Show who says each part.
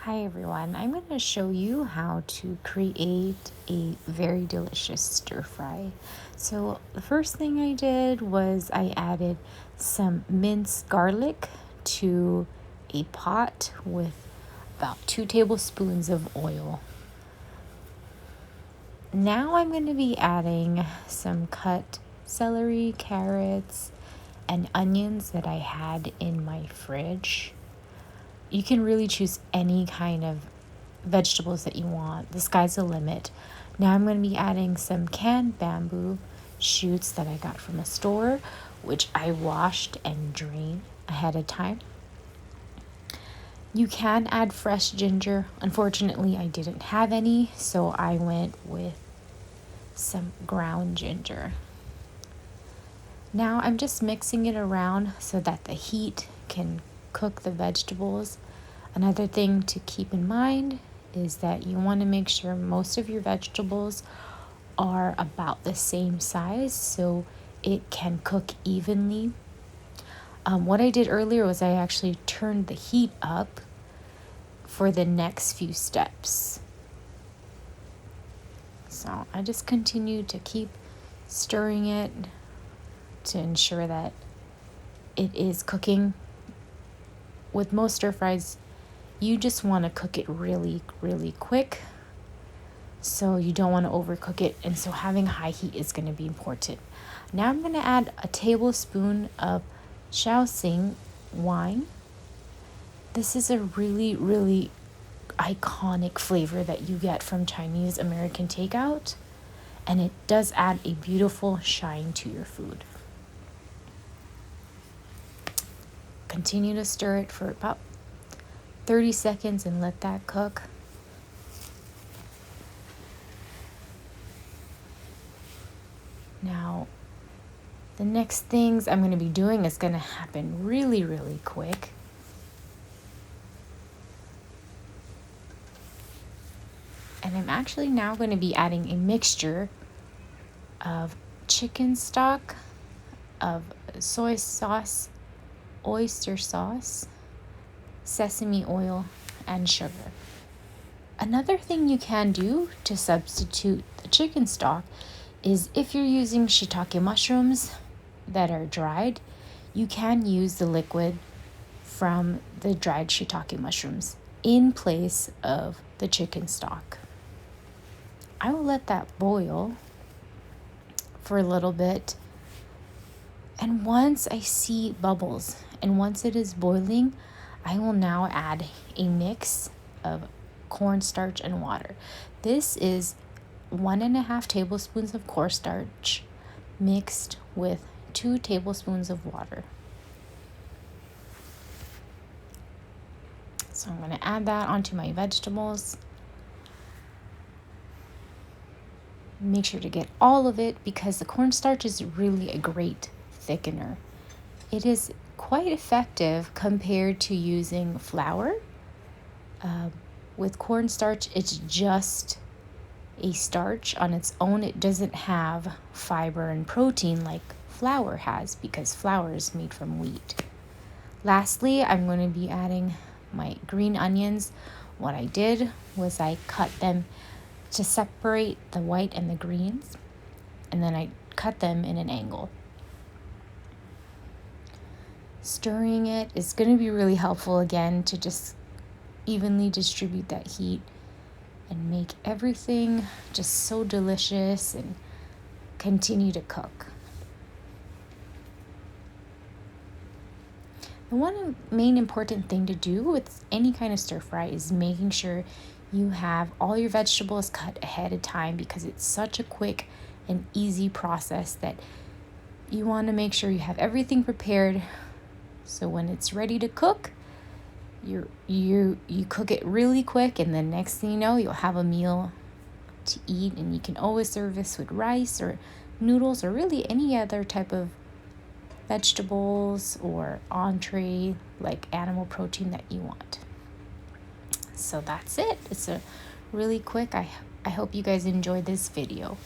Speaker 1: Hi everyone, I'm going to show you how to create a very delicious stir fry. So the first thing I did was I added some minced garlic to a pot with about 2 tablespoons of oil. Now I'm going to be adding some cut celery, carrots, and onions that I had in my fridge. You can really choose any kind of vegetables that you want. The sky's the limit. Now I'm going to be adding some canned bamboo shoots that I got from a store, which I washed and drained ahead of time. You can add fresh ginger. Unfortunately, I didn't have any, so I went with some ground ginger. Now I'm just mixing it around so that the heat can cook the vegetables. Another thing to keep in mind is that you want to make sure most of your vegetables are about the same size so it can cook evenly. What I did earlier was I actually turned the heat up for the next few steps. So I just continue to keep stirring it to ensure that it is cooking. With most stir fries, you just want to cook it really, really quick. So you don't want to overcook it. And so having high heat is going to be important. Now I'm going to add a tablespoon of Shaoxing wine. This is a really, really iconic flavor that you get from Chinese American takeout. And it does add a beautiful shine to your food. Continue to stir it for about 30 seconds and let that cook. Now, the next things I'm going to be doing is going to happen really, really quick. And I'm actually now going to be adding a mixture of chicken stock, of soy sauce, oyster sauce, sesame oil, and sugar. Another thing you can do to substitute the chicken stock is if you're using shiitake mushrooms that are dried, you can use the liquid from the dried shiitake mushrooms in place of the chicken stock. I will let that boil for a little bit. And once I see bubbles and once it is boiling, I will now add a mix of cornstarch and water. This is 1.5 tablespoons of cornstarch mixed with 2 tablespoons of water. So I'm going to add that onto my vegetables. Make sure to get all of it because the cornstarch is really a great thickener. It is quite effective compared to using flour. With cornstarch, it's just a starch on its own. It doesn't have fiber and protein like flour has because flour is made from wheat. Lastly, I'm going to be adding my green onions. What I did was I cut them to separate the white and the greens, and then I cut them in an angle. Stirring it is going to be really helpful again to just evenly distribute that heat and make everything just so delicious and continue to cook. The one main important thing to do with any kind of stir fry is making sure you have all your vegetables cut ahead of time because it's such a quick and easy process that you want to make sure you have everything prepared so when it's ready to cook, you cook it really quick, and the next thing you know, you'll have a meal to eat, and you can always serve this with rice or noodles or really any other type of vegetables or entree like animal protein that you want. So that's it. It's a really quick. I hope you guys enjoyed this video.